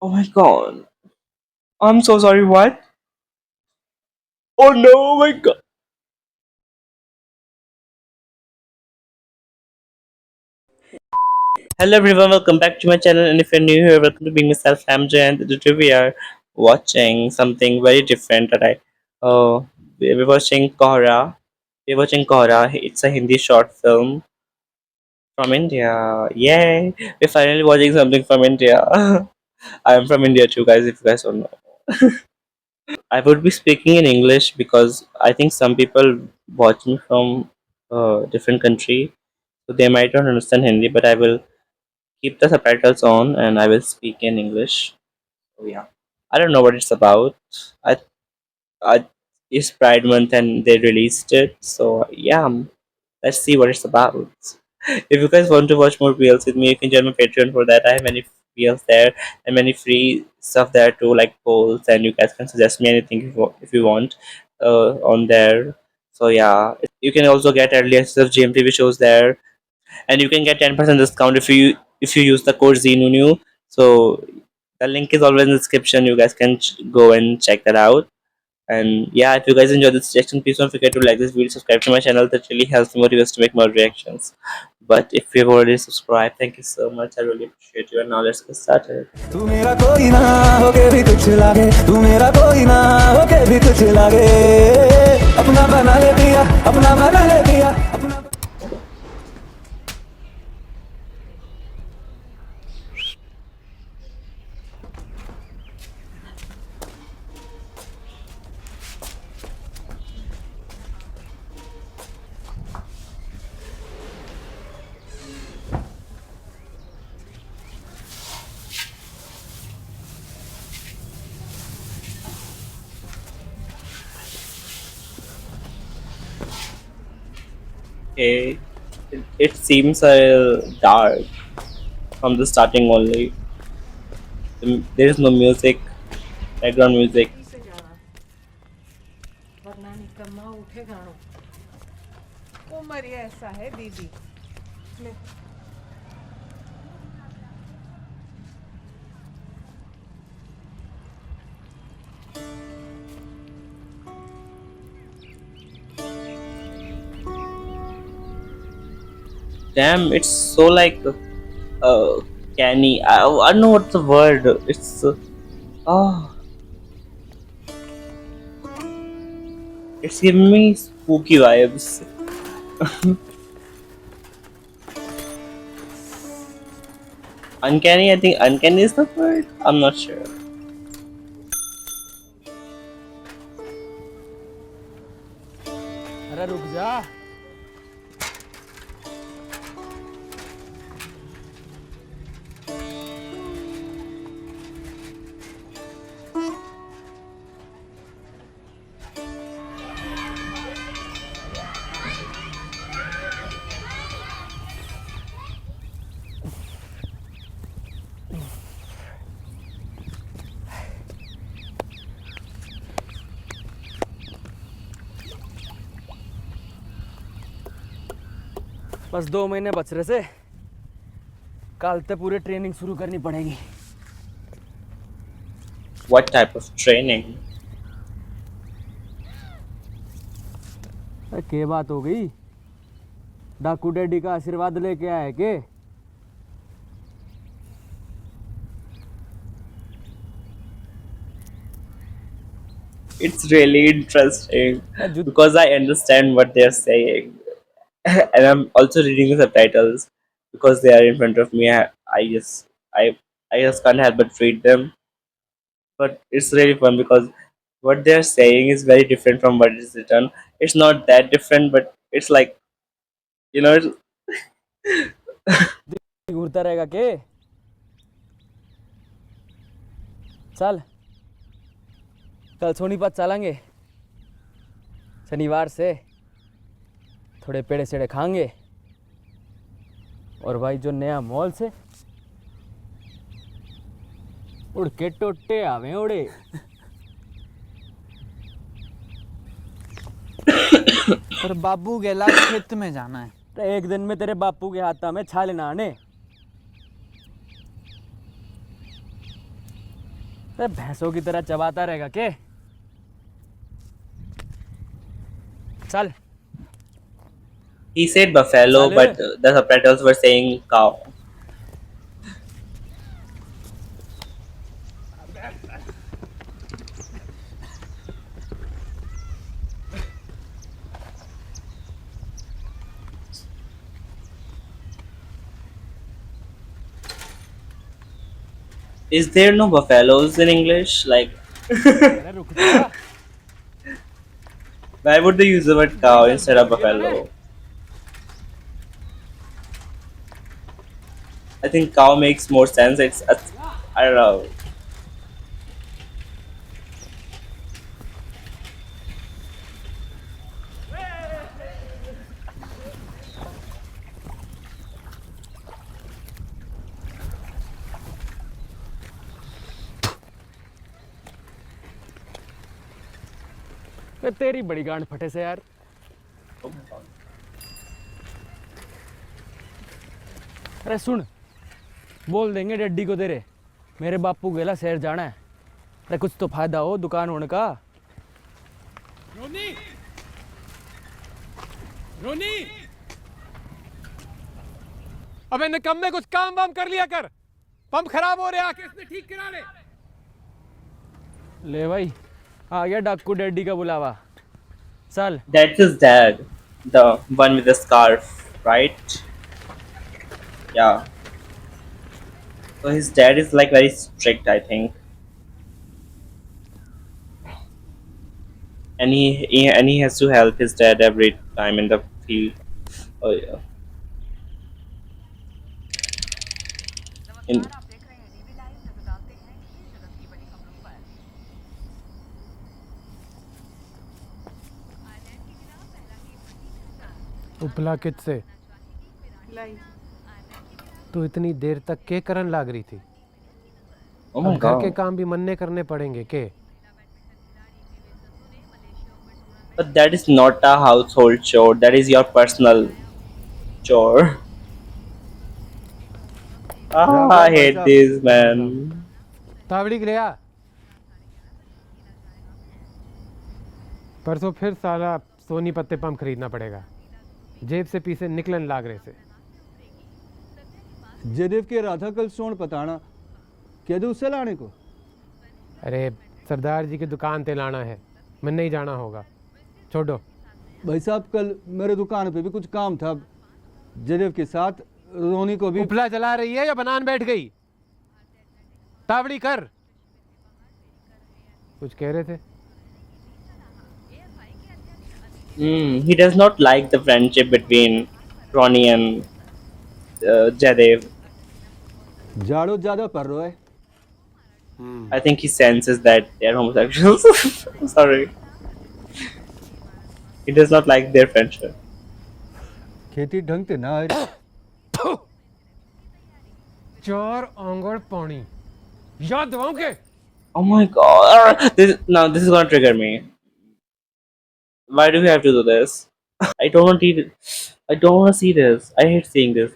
Oh my god. I'm so sorry, what? Oh no, oh my god. Hello everyone, welcome back to my channel. And if you're new here, welcome to being myself. I'm Jay, and today we are watching something very different that we're watching Kohra. We're watching Kohra. It's a Hindi short film from India. Yay! We're finally watching something from India. I'm from India too, guys, if you guys don't know. I would be speaking in English because I think some people watch me from different country, so they might not understand Hindi, but I will keep the subtitles on and I will speak in English. So yeah, I don't know what it's about. I it's Pride Month and they released it, so yeah, let's see what it's about. If you guys want to watch more reels with me, you can join my Patreon for that. I have many reels there and many free stuff there too, like polls, and you guys can suggest me anything if you want on there. So yeah, you can also get early access of GMTV shows there, and you can get 10% discount if you use the code ZNUNEW. So the link is always in the description. You guys can go and check that out. And yeah, if you guys enjoyed this reaction, please don't forget to like this video, subscribe to my channel. That really helps me motivate us to make more reactions. But if you've already subscribed, thank you so much. I really appreciate you. And now let's get started. तू मेरा कोई ना होके भी कुछ लागे तू मेरा कोई ना होके भी कुछ लागे अपना बना ले पिया अपना बना ले पिया अपना Okay, it seems dark from the starting only. There is no music, background music. से जाना वरना निकम्मा उठे गाड़ो उम्र ही ऐसा है दीदी ले Damn, it's so like canny. I don't know what's the word. Oh, it's giving me spooky vibes. Uncanny, I think uncanny is the word. I'm not sure. अरे रुक जा बस 2 महीने बच रहे से कल ते पूरी ट्रेनिंग शुरू करनी पड़ेगी What type of training? अरे के बात हो गई डाकू डैडी का आशीर्वाद लेके आए के It's really interesting जुद because I understand what they're saying, and I'm also reading the subtitles because they are in front of me. I, I just can't help but read them. But it's really fun because what they're saying is very different from what is written. It's not that different, but it's like you know. घूरता रहेगा के चल कल सोनीपत चलेंगे शनिवार से थोड़े पेड़े सेड़े खाएंगे और भाई जो नया मॉल से उड़ के टोटे आवे उड़े पर बाबू गेला खेत में जाना है तो एक दिन में तेरे बापू के हाथा में छाले ना आने अरे भैंसों की तरह चबाता रहेगा के? चल। He said buffalo, चल। but the subtitles were saying cow. Is there no buffaloes in English? Like, अरे रुक जा। why would they use the word cow instead of buffalo? I think cow makes more sense. I don't know. अरे तेरी बड़ी गांड फटे से यार। अरे सुन, बोल देंगे डड्डी को तेरे, मेरे बापू गेला शहर जाना है। अरे कुछ तो फायदा हो दुकान होने का। रोनी, रोनी, अबे निकम्मे कुछ काम वाम कर लिया कर, पंप खराब हो रहा है, आके इसने ठीक करा ले। ले भाई, आ गया डाकू डैडी का बुलावा। चल। That's his dad, the one with the scarf, right? Yeah. So his dad is like very strict, I think, and he has to help his dad every time in the field. Oh yeah. In उपला कित से लाई तो इतनी देर तक के करन लाग रही थी? oh my अब घर के god. काम भी मन्ने करने पड़ेंगे के? But that is not a household chore. That is your personal chore. Ah, I hate this man. Tawadi गया परसों फिर साला सोनी पत्ते पंप खरीदना पड़ेगा। जेब से पीछे निकलन लाग रहे से। जयदेव के राधा कल सोन पताना कह दो उससे लाने को। अरे सरदार जी की दुकान ते लाना है, मैं नहीं जाना होगा, छोड़ो। भाई साहब कल मेरे दुकान पे भी कुछ काम था, जयदेव के साथ रोनी को भी। उपला चला रही है या बनान बैठ गई? तावड़ी कर। कुछ कह रहे थे? He does not like the friendship between Ronnie and Jadev. जाड़ो ज्यादा पड़ रहा है। I think he senses that they're homosexuals. Sorry. He does not like their friendship. खेती ढंग से ना है। चोर आंगड़ पानी याद दिलाऊं के? Oh my god. This is gonna trigger me. Why do we have to do this? I don't want to. I don't want to see this. I hate seeing this.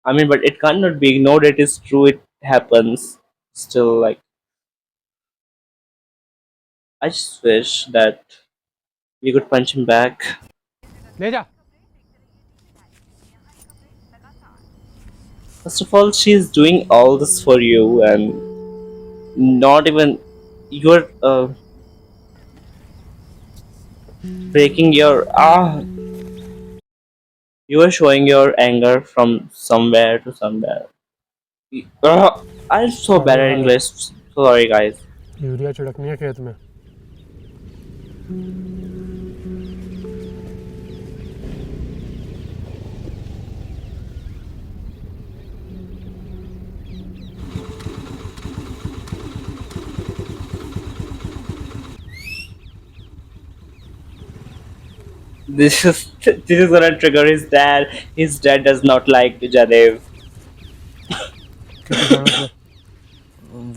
I mean, but it cannot be ignored. It is true. It happens. Still, like, I just wish that we could punch him back. ले जा। First of all, she's doing all this for you, and not even you're breaking your you are showing your anger from somewhere to somewhere. I'm so bad at English. So sorry, guys. Urea छिड़कनी है खेत में। This is gonna trigger his dad. His dad does not like Jadev.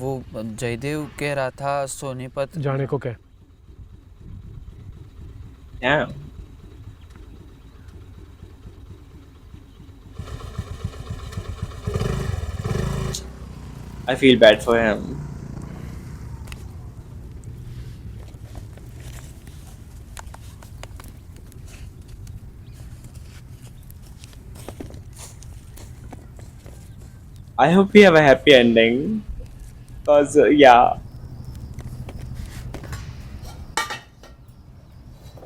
वो जयदेव कह रहा था सोनीपत जाने को क्या? Yeah. I feel bad for him. I hope we have a happy ending. Cause yeah,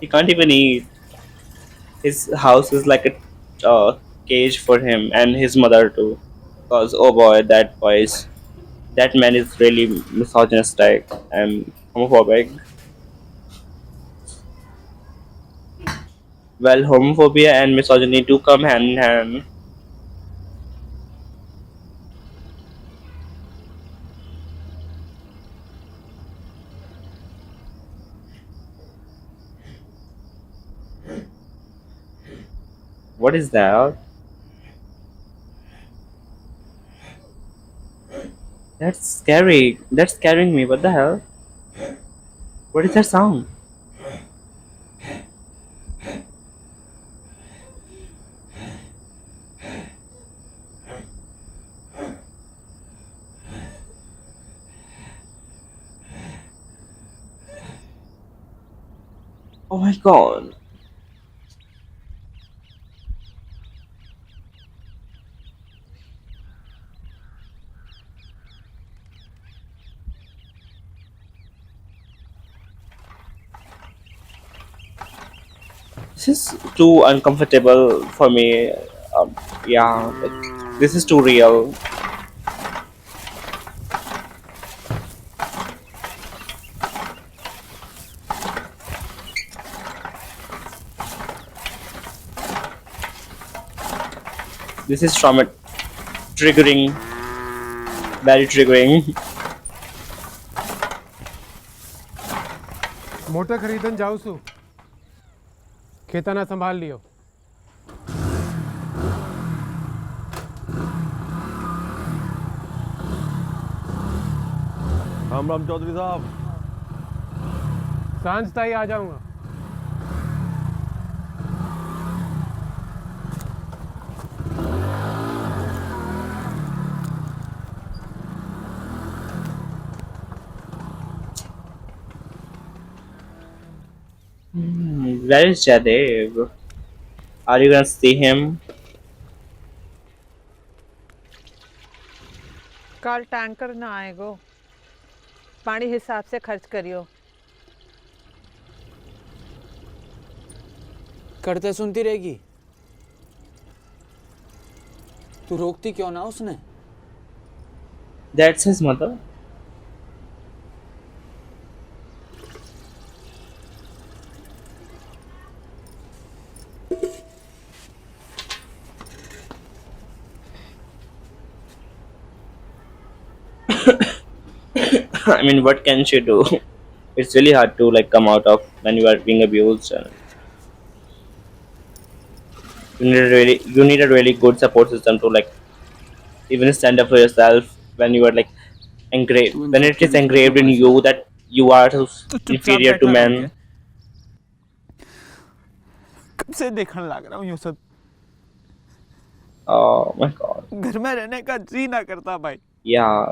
he can't even eat. His house is like a cage for him and his mother too. Cause oh boy, that man is really misogynistic and homophobic. Well, homophobia and misogyny do come hand in hand. What is that? That's scary. That's scaring me. What the hell? What is that sound? Oh my god. This is too uncomfortable for me. Yeah, like, this is too real. This is trauma triggering, very triggering. Motor खरीदन जाऊँ सु खेताना संभाल लियो। राम राम चौधरी साहब। सांझ ताई आ जाऊंगा। Where is Jadev? Are you gonna see him? कल tanker ना आएगो, पानी हिसाब से खर्च करियो। करते सुनती रहेगी। तू रोकती क्यों ना उसने? That's his mother. I mean, what can she do? It's really hard to like come out of when you are being abused. And you need a really good support system to like even stand up for yourself when you are like engraved तू इन when सब it के is बीच में क्यों engraved in फंसी you है? that you are so तू चुपचाप inferior to बैठा रह के। men. कब से देखने लग रहा हूँ ये सब। Oh my god. घर में रहने का जी ना करता भाई। Yeah.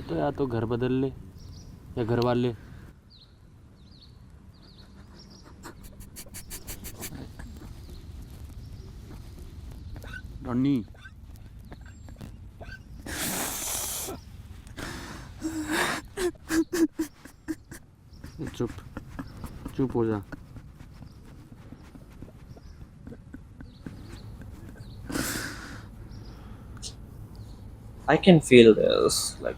तो या तो घर बदल ले या घर वाले। रॉनी चुप चुप हो जा। I can feel this. Like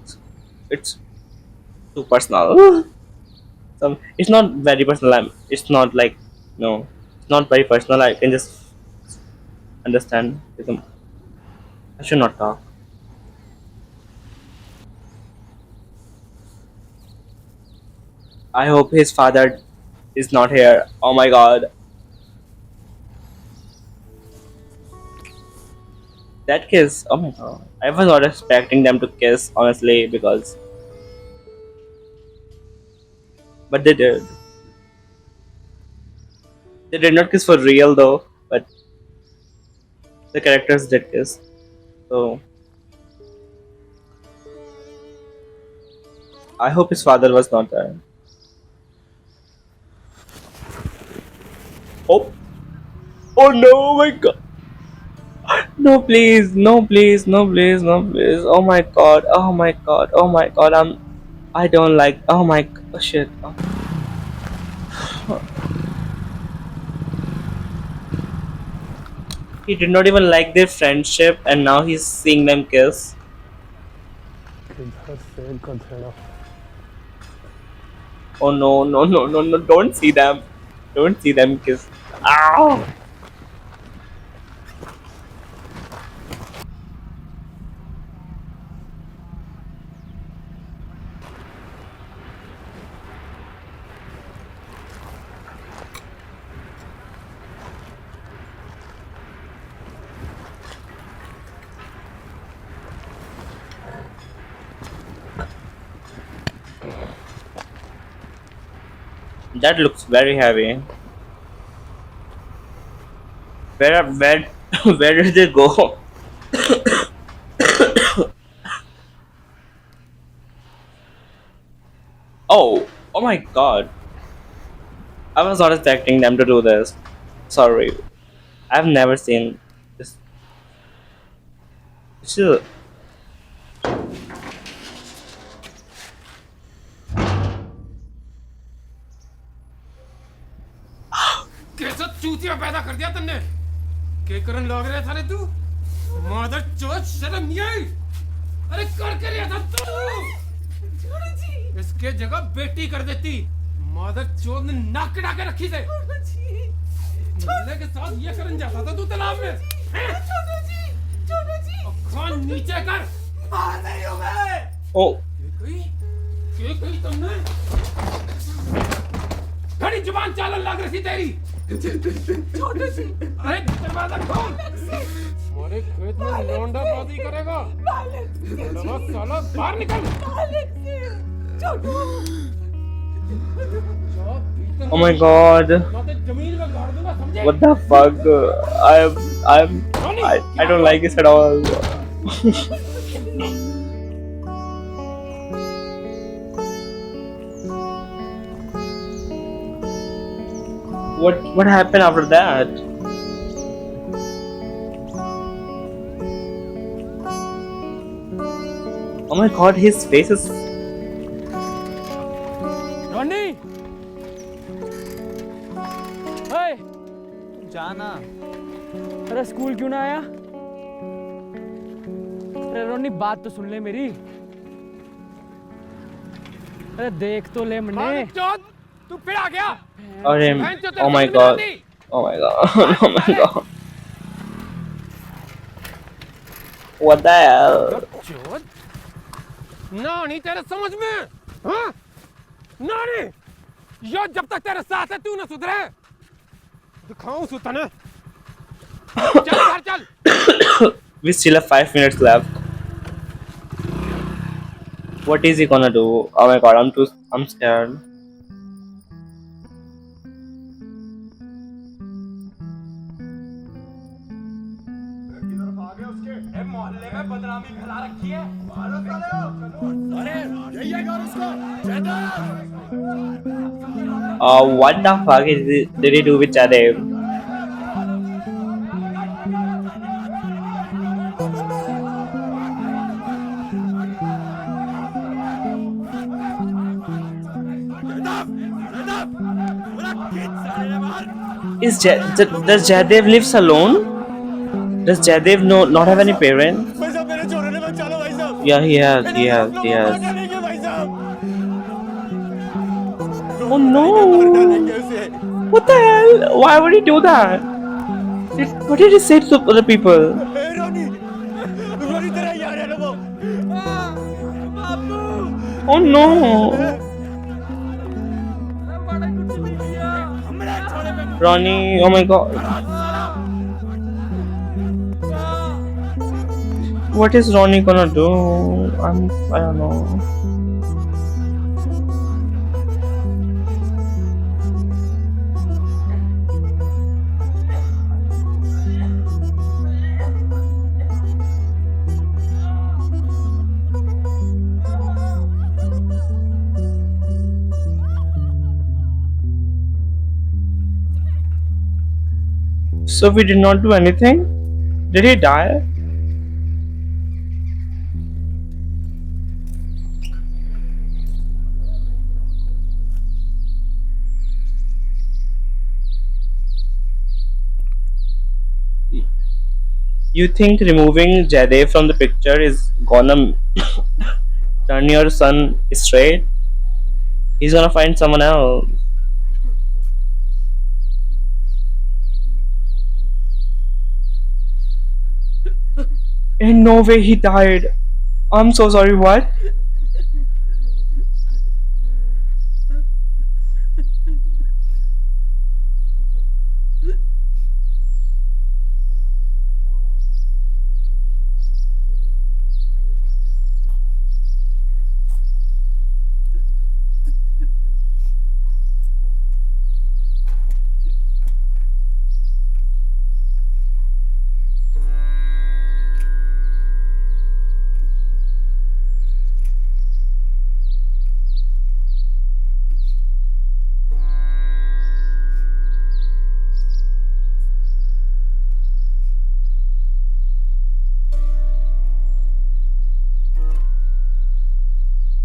it's too personal. It's not very personal. It's not like no. It's not very personal. I can just understand. I should not talk. I hope his father is not here. Oh my god. That kiss. Oh my god. I was not expecting them to kiss, honestly, because. But they did. They did not kiss for real though. But the characters did kiss. So I hope his father was not there. Oh, oh no! Oh my god! No, please, no, please, no, please, no, please. Oh my god! Oh my god! Oh my god! I don't like. Oh my shit! Oh. He did not even like their friendship, and now he's seeing them kiss. Oh no, no, no, no, no! Don't see them! Don't see them kiss! Ow! That looks very heavy. Where where did they go? Oh, oh my god! I was not expecting them to do this. Sorry, I've never seen this. Still, कैसा चूतिया पैदा कर दिया तुमने के करन लग रहा था रे तू मदर चोद शर्म नहीं आई अरे कर के लिया था तू इसके जगह बेटी कर देती मदर चोद ने नाक कटा के रखी थे के साथ ये करन जाता था तू तालाब में खान नीचे कर मार नहीं हो मैं oh, के कही तुमने घड़ी जुबान चालन लग रही थी तेरी छोटे सी अरे दरवाजा खोल हमारे खेत में लौंडा बाजी करेगा बड़ा साला बाहर निकल oh my god! जमीन में गाड़ दूंगा समझे What the fuck? I don't like this at all. What happened after that? Oh my god, his face is. Ronnie ओए जाना। अरे स्कूल क्यों ना आया? अरे रॉनी बात तो सुन ले मेरी। अरे देख तो ले मन्ने। तू फिर आ गया Or him. Oh my god. Oh my god. Oh my god. What the hell? ना नहीं तेरे समझ में हाँ ना नहीं यो जब तक तेरे साथ है तू ना सुधरे दिखाऊं सुतने चल घर चल We still have 5 minutes left. What is he gonna do? Oh my god, I'm scared. What the fuck did he do with Jadev? Does Jadev lives alone? Does Jadev not have any parents? Yeah, he has. Oh no! What the hell? Why would he do that? What did he say to the other people? Oh no! Ronnie, oh my god. What is Ronnie gonna do? I don't know. So we did not do anything? Did he die? You think removing Jade from the picture is gonna turn your son straight? He's gonna find someone else. In no way he died. I'm so sorry, what?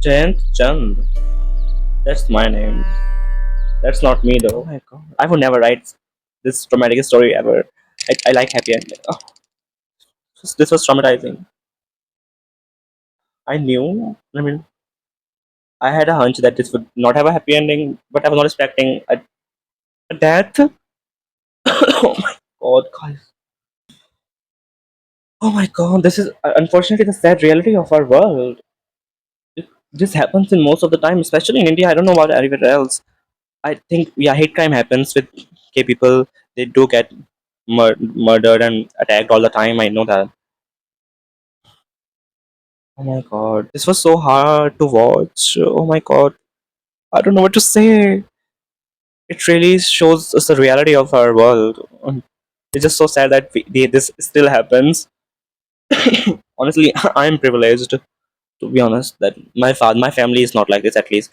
Jayant Chand. That's my name. That's not me though. Oh my god. I would never write this traumatic story ever. I like happy ending. Oh, this was traumatizing. I knew. I mean, I had a hunch that this would not have a happy ending, but I was not expecting a death. Oh my god, guys. Oh my god, this is unfortunately the sad reality of our world. This happens in most of the time, especially in India. I don't know about anywhere else. I think, yeah, hate crime happens with gay people. They do get murdered and attacked all the time. I know that. Oh my god, this was so hard to watch. Oh my god, I don't know what to say. It really shows us the reality of our world. It's just so sad that this still happens. Honestly, I'm privileged to be honest that my family is not like this. At least,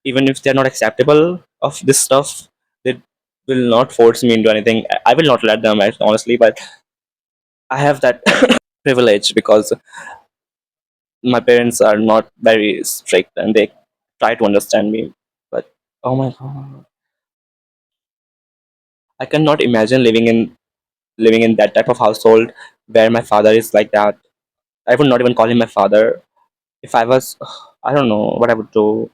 even if they're not acceptable of this stuff, they will not force me into anything. I will not let them, honestly. But I have that privilege because my parents are not very strict and they try to understand me. But oh my god, I cannot imagine living in that type of household where my father is like that. I would not even call him my father. If I was, I don't know what I would do.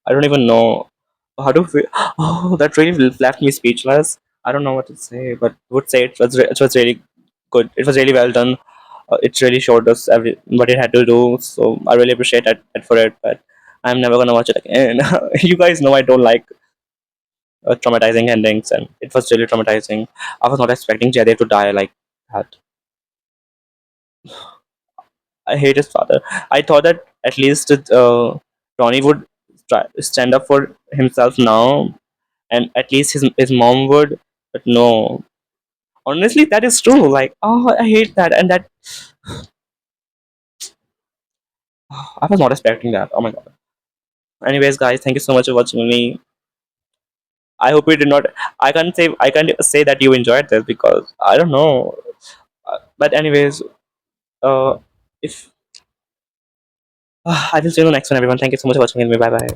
I don't even know how to feel. Oh, that really left me speechless. I don't know what to say, but would say it was really good. It was really well done. It really showed us what it had to do. So I really appreciate it for it. But I'm never gonna watch it again. You guys know I don't like traumatizing endings, and it was really traumatizing. I was not expecting Jade to die like that. I hate his father. I thought that at least Ronnie would stand up for himself now, and at least his mom would. But no, honestly, that is true. Like, oh, I hate that, and that I was not expecting that. Oh my god. Anyways, guys, thank you so much for watching me. I hope you did not. I can't say that you enjoyed this because I don't know. But anyways, if I will see you in the next one, everyone. Thank you so much for watching me. Bye bye.